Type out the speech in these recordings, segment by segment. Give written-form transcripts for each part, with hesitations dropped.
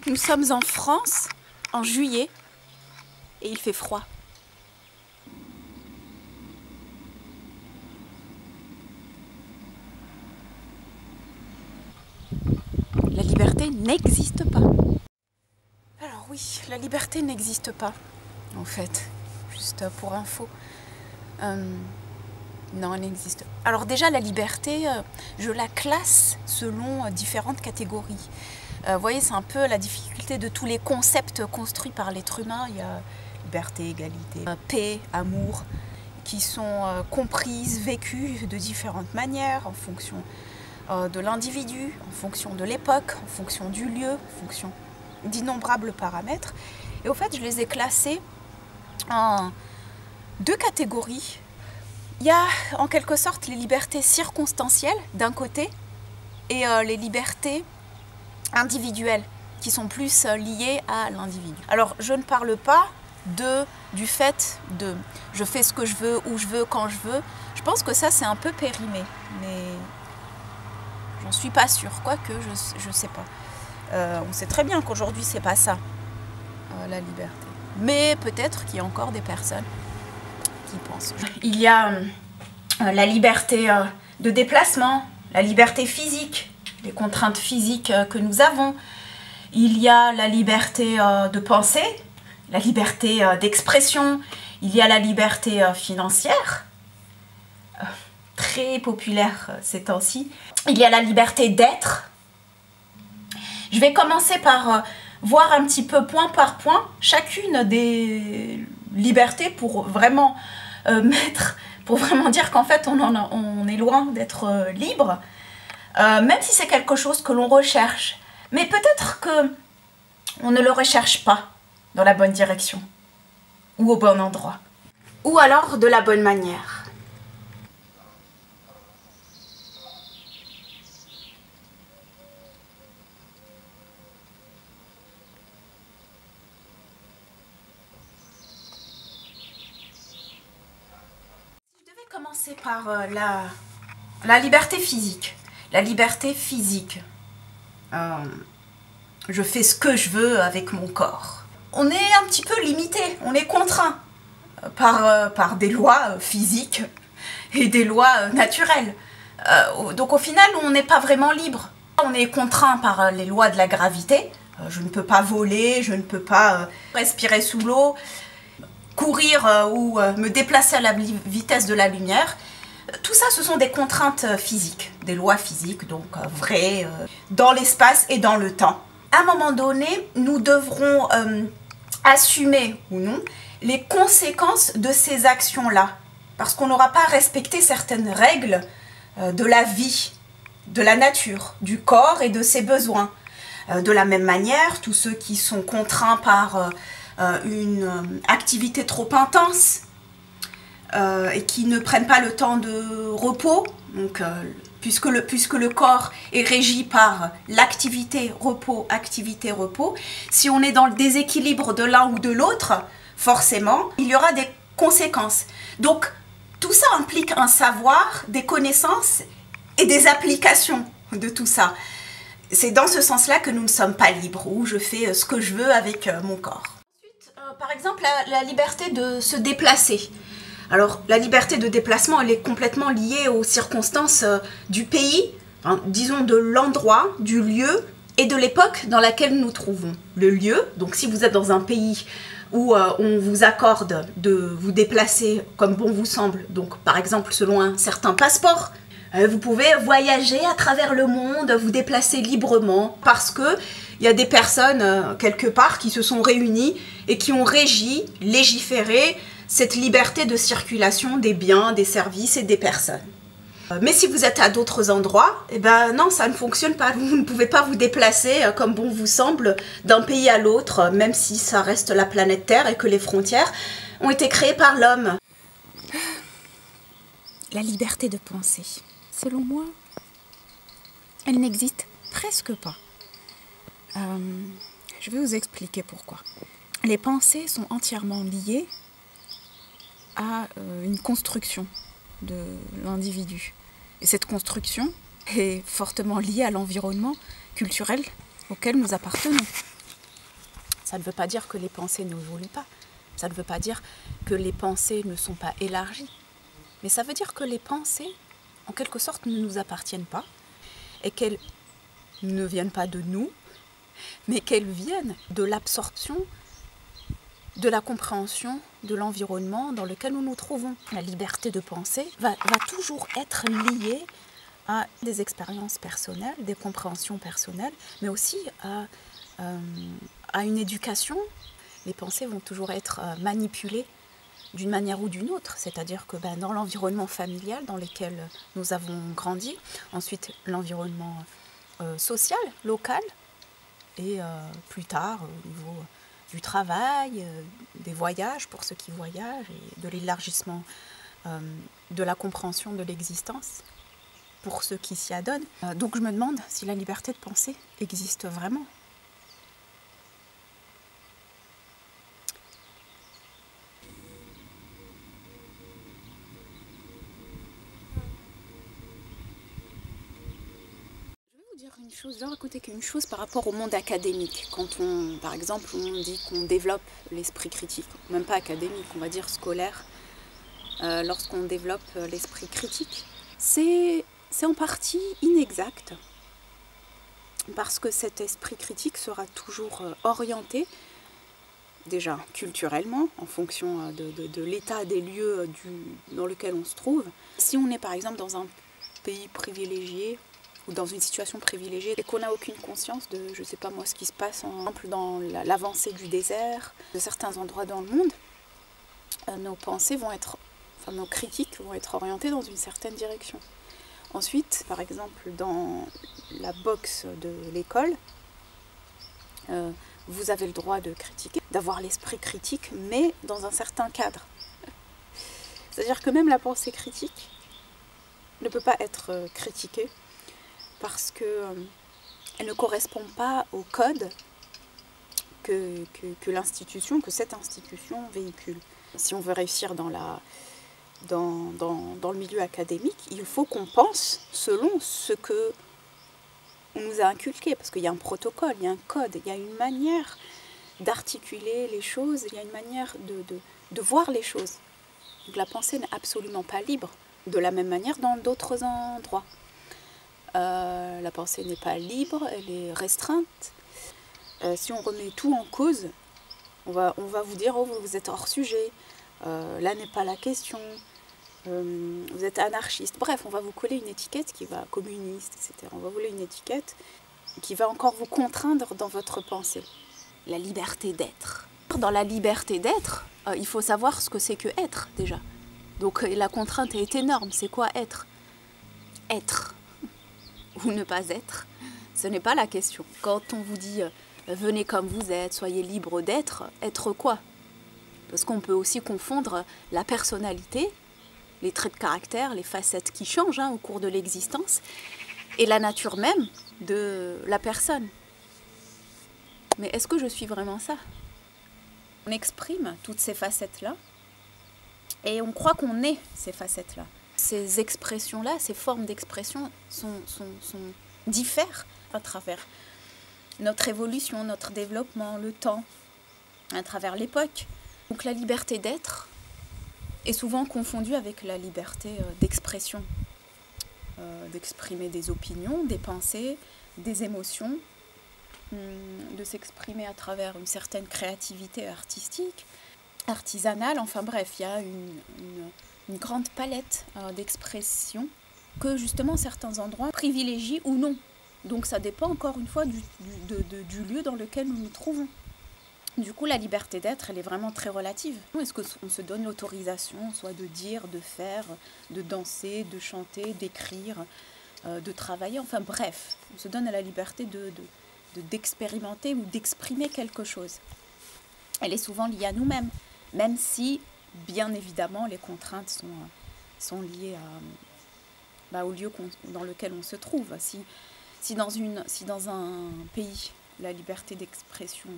Nous sommes en France, en juillet, et il fait froid. La liberté n'existe pas. Alors oui, la liberté n'existe pas, en fait, juste pour info. Non, elle n'existe pas. Alors déjà, la liberté, je la classe selon différentes catégories. Vous voyez, c'est un peu la difficulté de tous les concepts construits par l'être humain. Il y a liberté, égalité, paix, amour, qui sont comprises, vécues de différentes manières, en fonction de l'individu, en fonction de l'époque, en fonction du lieu, en fonction d'innombrables paramètres. Et au fait, je les ai classés en deux catégories. Il y a en quelque sorte les libertés circonstancielles d'un côté et les libertés individuelles qui sont plus liées à l'individu. Alors je ne parle pas du fait de je fais ce que je veux, où je veux, quand je veux. Je pense que ça c'est un peu périmé, mais j'en suis pas sûre, quoique je sais pas. On sait très bien qu'aujourd'hui c'est pas ça, la liberté. Mais peut-être qu'il y a encore des personnes qui pensent. Il y a la liberté de déplacement, la liberté physique, les contraintes physiques que nous avons. Il y a la liberté de penser, la liberté d'expression, il y a la liberté financière, très populaire ces temps-ci. Il y a la liberté d'être. Je vais commencer par voir un petit peu point par point chacune des libertés pour vraiment dire qu'en fait on est loin d'être libre, même si c'est quelque chose que l'on recherche. Mais peut-être qu'on ne le recherche pas dans la bonne direction, ou au bon endroit, ou alors de la bonne manière. Je devais commencer par la liberté physique. La liberté physique. Je fais ce que je veux avec mon corps. On est un petit peu limité, on est contraint par des lois physiques et des lois naturelles. Donc au final, on n'est pas vraiment libre. On est contraint par les lois de la gravité. Je ne peux pas voler, je ne peux pas respirer sous l'eau, courir ou me déplacer à la vitesse de la lumière. Tout ça, ce sont des contraintes physiques, des lois physiques, donc vraies, dans l'espace et dans le temps. À un moment donné, nous devrons assumer ou non les conséquences de ces actions-là, parce qu'on n'aura pas respecté certaines règles de la vie, de la nature, du corps et de ses besoins. De la même manière, tous ceux qui sont contraints par une activité trop intense, et qui ne prennent pas le temps de repos, donc, puisque le corps est régi par l'activité repos, si on est dans le déséquilibre de l'un ou de l'autre, forcément, il y aura des conséquences. Donc, tout ça implique un savoir, des connaissances et des applications de tout ça. C'est dans ce sens-là que nous ne sommes pas libres, où je fais ce que je veux avec mon corps. Ensuite, par exemple, la liberté de se déplacer. Alors, la liberté de déplacement, elle est complètement liée aux circonstances du pays, hein, disons de l'endroit, du lieu et de l'époque dans laquelle nous nous trouvons. Le lieu, donc si vous êtes dans un pays où on vous accorde de vous déplacer comme bon vous semble, donc par exemple selon un certain passeport, vous pouvez voyager à travers le monde, vous déplacer librement, parce que il y a des personnes quelque part qui se sont réunies et qui ont légiféré cette liberté de circulation des biens, des services et des personnes. Mais si vous êtes à d'autres endroits, eh ben non, ça ne fonctionne pas. Vous ne pouvez pas vous déplacer comme bon vous semble d'un pays à l'autre, même si ça reste la planète Terre et que les frontières ont été créées par l'homme. La liberté de penser, selon moi, elle n'existe presque pas. Je vais vous expliquer pourquoi. Les pensées sont entièrement liées à une construction de l'individu. Et cette construction est fortement liée à l'environnement culturel auquel nous appartenons. Ça ne veut pas dire que les pensées n'évoluent pas. Ça ne veut pas dire que les pensées ne sont pas élargies. Mais ça veut dire que les pensées, en quelque sorte, ne nous appartiennent pas et qu'elles ne viennent pas de nous, mais qu'elles viennent de l'absorption, de la compréhension de l'environnement dans lequel nous nous trouvons. La liberté de penser va toujours être liée à des expériences personnelles, des compréhensions personnelles, mais aussi à une éducation. Les pensées vont toujours être manipulées d'une manière ou d'une autre, c'est-à-dire que dans l'environnement familial dans lequel nous avons grandi, ensuite l'environnement social, local, et plus tard au niveau du travail, des voyages pour ceux qui voyagent, et de l'élargissement de la compréhension de l'existence pour ceux qui s'y adonnent. Donc je me demande si la liberté de penser existe vraiment. Je vais raconter qu'une chose par rapport au monde académique. Quand par exemple, on dit qu'on développe l'esprit critique, même pas académique, on va dire scolaire, lorsqu'on développe l'esprit critique, c'est en partie inexact, parce que cet esprit critique sera toujours orienté, déjà culturellement, en fonction de l'état des lieux dans lequel on se trouve. Si on est par exemple dans un pays privilégié, ou dans une situation privilégiée, et qu'on n'a aucune conscience de, je sais pas moi, ce qui se passe dans l'avancée du désert, de certains endroits dans le monde, nos pensées vont être, nos critiques vont être orientées dans une certaine direction. Ensuite, par exemple, dans la box de l'école, vous avez le droit de critiquer, d'avoir l'esprit critique, mais dans un certain cadre. C'est-à-dire que même la pensée critique ne peut pas être critiquée, parce qu'elle ne correspond pas au code que cette institution véhicule. Si on veut réussir dans le milieu académique, il faut qu'on pense selon ce que on nous a inculqué, parce qu'il y a un protocole, il y a un code, il y a une manière d'articuler les choses, il y a une manière de voir les choses. Donc la pensée n'est absolument pas libre, de la même manière dans d'autres endroits. La pensée n'est pas libre, elle est restreinte. Si on remet tout en cause, on va vous dire oh, vous êtes hors sujet, là n'est pas la question, vous êtes anarchiste. Bref, on va vous coller une étiquette qui va communiste, etc. On va vous coller une étiquette qui va encore vous contraindre dans votre pensée. La liberté d'être. Dans la liberté d'être, il faut savoir ce que c'est que être déjà. Donc la contrainte est énorme. C'est quoi être ? Être ou ne pas être, ce n'est pas la question. Quand on vous dit venez comme vous êtes, soyez libre d'être, être quoi ? Parce qu'on peut aussi confondre la personnalité, les traits de caractère, les facettes qui changent au cours de l'existence, et la nature même de la personne. Mais est-ce que je suis vraiment ça ? On exprime toutes ces facettes-là, et on croit qu'on est ces facettes-là. Ces expressions-là, ces formes d'expression diffèrent à travers notre évolution, notre développement, le temps, à travers l'époque. Donc la liberté d'être est souvent confondue avec la liberté d'expression, d'exprimer des opinions, des pensées, des émotions, de s'exprimer à travers une certaine créativité artistique, artisanale, enfin bref, il y a une grande palette d'expressions que justement certains endroits privilégient ou non. Donc ça dépend encore une fois du lieu dans lequel nous nous trouvons. Du coup, la liberté d'être, elle est vraiment très relative. Est-ce qu'on se donne l'autorisation, soit de dire, de faire, de danser, de chanter, d'écrire, de travailler, enfin bref, on se donne à la liberté d'expérimenter ou d'exprimer quelque chose. Elle est souvent liée à nous-mêmes, même si, bien évidemment, les contraintes sont liées au lieu dans lequel on se trouve. Si dans un pays, la liberté d'expression,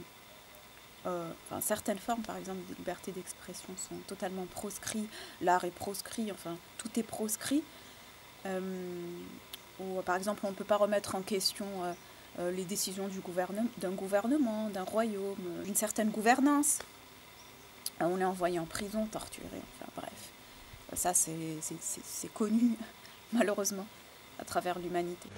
certaines formes, par exemple, de liberté d'expression sont totalement proscrites, l'art est proscrit, enfin, tout est proscrit, ou par exemple, on ne peut pas remettre en question les décisions d'un gouvernement, d'un royaume, d'une certaine gouvernance. On est envoyé en prison, torturé, enfin bref. Ça, c'est connu, malheureusement, à travers l'humanité.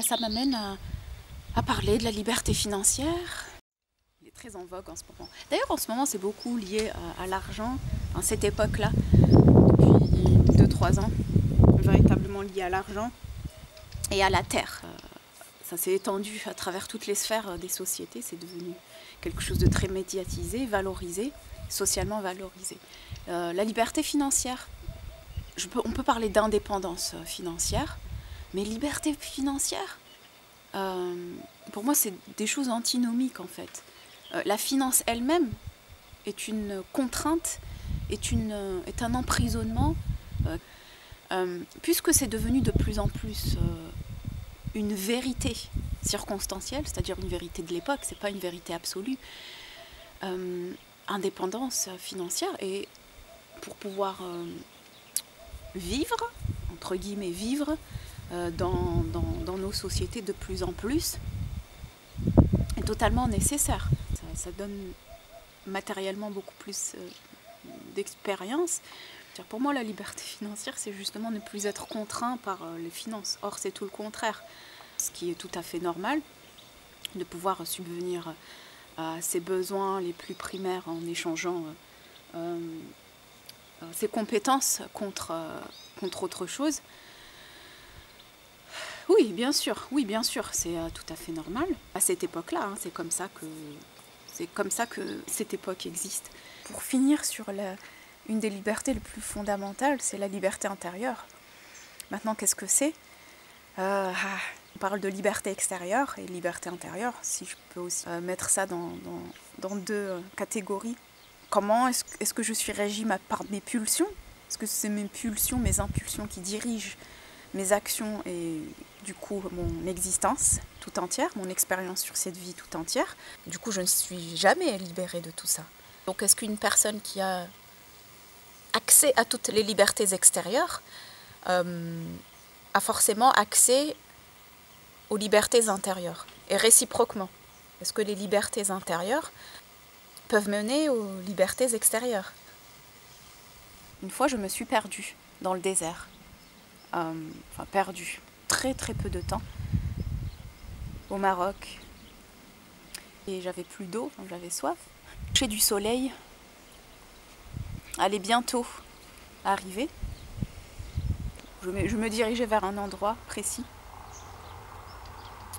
Ça m'amène à parler de la liberté financière. Il est très en vogue en ce moment. D'ailleurs, en ce moment, c'est beaucoup lié à l'argent. En cette époque-là, depuis 2-3 ans, véritablement lié à l'argent et à la terre. Ça s'est étendu à travers toutes les sphères des sociétés. C'est devenu quelque chose de très médiatisé, valorisé, socialement valorisé. La liberté financière. On peut parler d'indépendance financière, mais liberté financière, pour moi, c'est des choses antinomiques en fait. La finance elle-même est une contrainte, est un emprisonnement, puisque c'est devenu de plus en plus une vérité circonstancielle, c'est-à-dire une vérité de l'époque, c'est pas une vérité absolue. Indépendance financière, et pour pouvoir vivre, entre guillemets vivre, dans nos sociétés de plus en plus, est totalement nécessaire. Ça donne matériellement beaucoup plus d'expérience. Pour moi, la liberté financière, c'est justement ne plus être contraint par les finances. Or, c'est tout le contraire. Ce qui est tout à fait normal, de pouvoir subvenir à ses besoins les plus primaires en échangeant ses compétences contre autre chose. Oui, bien sûr, c'est tout à fait normal. À cette époque-là, c'est comme ça que cette époque existe. Pour finir sur une des libertés les plus fondamentales, c'est la liberté intérieure. Maintenant, qu'est-ce que c'est ? On parle de liberté extérieure et liberté intérieure, si je peux aussi mettre ça dans 2 catégories. Comment est-ce que je suis régie par mes pulsions ? Est-ce que c'est mes pulsions, mes impulsions qui dirigent mes actions et du coup mon existence tout entière, mon expérience sur cette vie tout entière? Du coup, je ne suis jamais libérée de tout ça. Donc, est-ce qu'une personne qui a accès à toutes les libertés extérieures a forcément accès aux libertés intérieures? Et réciproquement, est-ce que les libertés intérieures peuvent mener aux libertés extérieures? Une fois, je me suis perdue dans le désert. Perdue. Très très peu de temps. Au Maroc. Et j'avais plus d'eau, j'avais soif. Le coucher du soleil allait bientôt arriver. Je me dirigeais vers un endroit précis.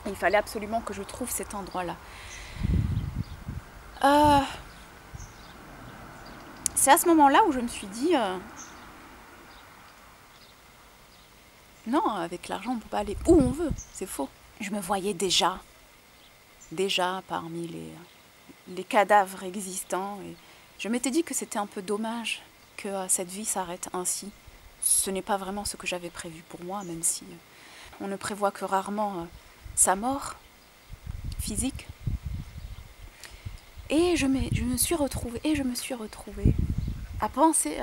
Il fallait absolument que je trouve cet endroit-là. C'est à ce moment-là où je me suis dit non, avec l'argent on ne peut pas aller où on veut, c'est faux. Je me voyais déjà parmi les cadavres existants, et je m'étais dit que c'était un peu dommage que cette vie s'arrête ainsi. Ce n'est pas vraiment ce que j'avais prévu pour moi, même si on ne prévoit que rarement sa mort physique. Et je me suis retrouvée à penser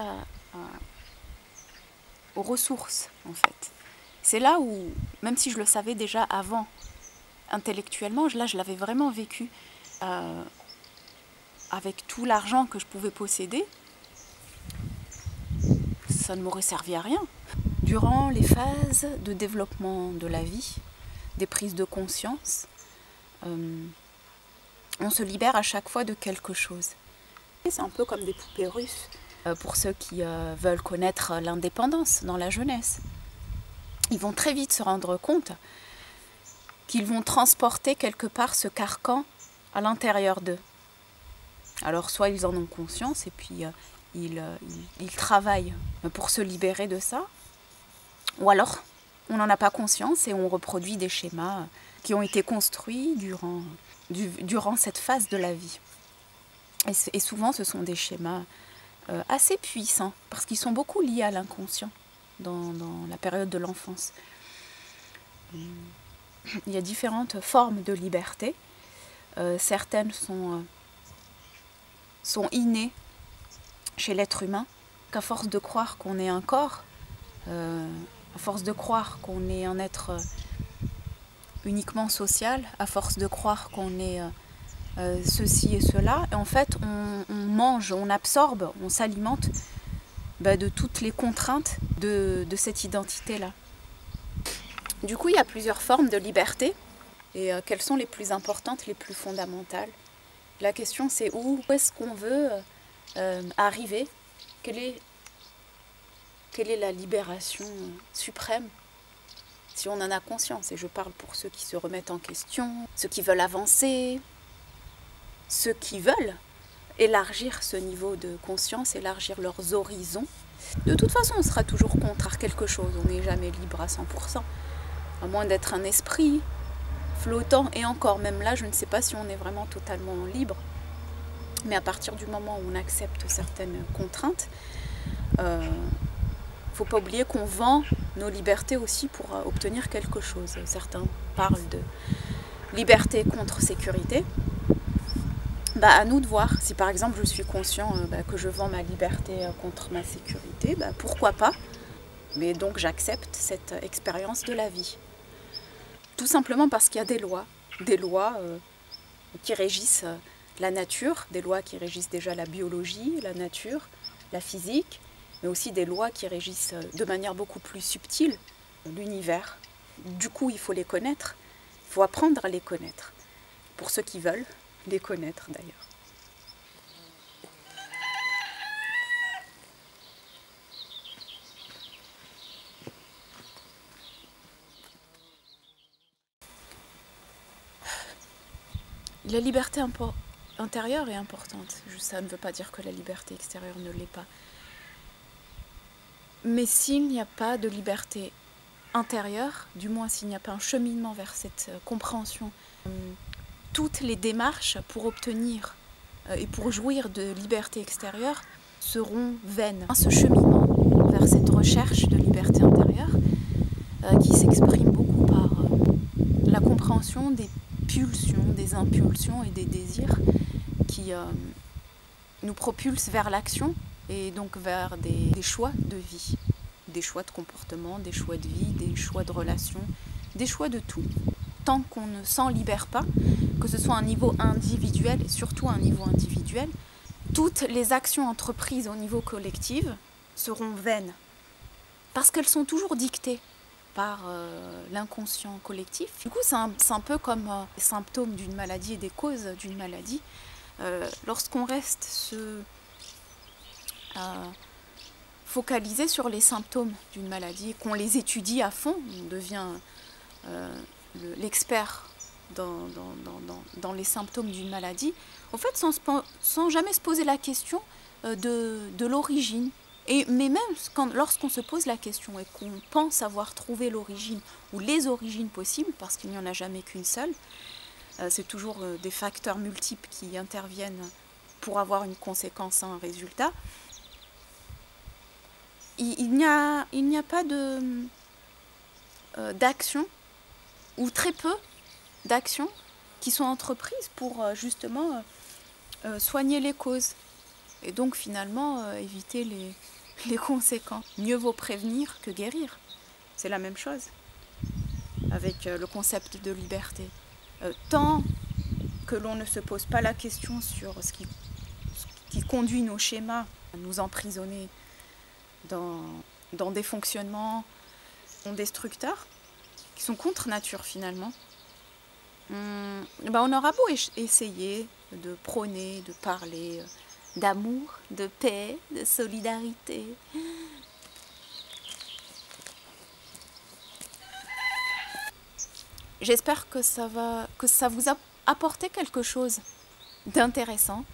aux ressources, en fait. C'est là où, même si je le savais déjà avant, intellectuellement, là je l'avais vraiment vécu avec tout l'argent que je pouvais posséder, ça ne m'aurait servi à rien. Durant les phases de développement de la vie, des prises de conscience, on se libère à chaque fois de quelque chose. C'est un peu comme des poupées russes, pour ceux qui veulent connaître l'indépendance dans la jeunesse. Ils vont très vite se rendre compte qu'ils vont transporter quelque part ce carcan à l'intérieur d'eux. Alors soit ils en ont conscience et puis ils travaillent pour se libérer de ça, ou alors on n'en a pas conscience et on reproduit des schémas qui ont été construits durant cette phase de la vie. Et souvent ce sont des schémas assez puissants, parce qu'ils sont beaucoup liés à l'inconscient dans la période de l'enfance. Il y a différentes formes de liberté. Certaines sont innées, chez l'être humain, qu'à force de croire qu'on est un corps, à force de croire qu'on est un être uniquement social, à force de croire qu'on est ceci et cela, et en fait on mange, on absorbe, on s'alimente de toutes les contraintes de cette identité-là. Du coup, il y a plusieurs formes de liberté, et quelles sont les plus importantes, les plus fondamentales? La question c'est où est-ce qu'on veut arriver? Quelle est la libération suprême, si on en a conscience? Et je parle pour ceux qui se remettent en question, ceux qui veulent avancer, ceux qui veulent élargir ce niveau de conscience, élargir leurs horizons. De toute façon, on sera toujours contre quelque chose, on n'est jamais libre à 100%, à moins d'être un esprit flottant, et encore, même là, je ne sais pas si on est vraiment totalement libre, mais à partir du moment où on accepte certaines contraintes, faut pas oublier qu'on vend nos libertés aussi pour obtenir quelque chose. Certains parlent de liberté contre sécurité. À nous de voir. Si par exemple je suis conscient que je vends ma liberté contre ma sécurité, pourquoi pas? Mais donc j'accepte cette expérience de la vie. Tout simplement parce qu'il y a des lois qui régissent la nature, des lois qui régissent déjà la biologie, la nature, la physique, mais aussi des lois qui régissent de manière beaucoup plus subtile l'univers. Du coup, il faut les connaître, il faut apprendre à les connaître, pour ceux qui veulent les connaître d'ailleurs. La liberté intérieure est importante. Ça ne veut pas dire que la liberté extérieure ne l'est pas. Mais s'il n'y a pas de liberté intérieure, du moins s'il n'y a pas un cheminement vers cette compréhension, toutes les démarches pour obtenir et pour jouir de liberté extérieure seront vaines. Ce cheminement vers cette recherche de liberté intérieure qui s'exprime beaucoup par la compréhension des pulsions, des impulsions et des désirs qui nous propulsent vers l'action et donc vers des choix de vie, des choix de comportement, des choix de vie, des choix de relations, des choix de tout. Tant qu'on ne s'en libère pas, que ce soit à un niveau individuel et surtout à un niveau individuel, toutes les actions entreprises au niveau collectif seront vaines parce qu'elles sont toujours dictées par l'inconscient collectif. Du coup, c'est un peu comme les symptômes d'une maladie et des causes d'une maladie. Lorsqu'on reste focalisé sur les symptômes d'une maladie, qu'on les étudie à fond, on devient l'expert dans les symptômes d'une maladie, en fait sans jamais se poser la question de l'origine. Mais même lorsqu'on se pose la question et qu'on pense avoir trouvé l'origine ou les origines possibles, parce qu'il n'y en a jamais qu'une seule, c'est toujours des facteurs multiples qui interviennent pour avoir une conséquence, un résultat, il n'y a pas d'action, ou très peu d'actions qui sont entreprises pour justement soigner les causes. Et donc finalement éviter les conséquences. Mieux vaut prévenir que guérir. C'est la même chose avec le concept de liberté. Tant que l'on ne se pose pas la question sur ce qui conduit nos schémas à nous emprisonner dans des fonctionnements destructeurs, qui sont contre nature finalement, on aura beau essayer de prôner, de parler d'amour, de paix, de solidarité. J'espère que ça vous a apporté quelque chose d'intéressant,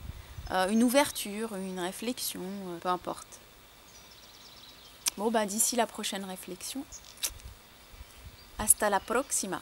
une ouverture, une réflexion, peu importe. Bon, d'ici la prochaine réflexion, hasta la próxima.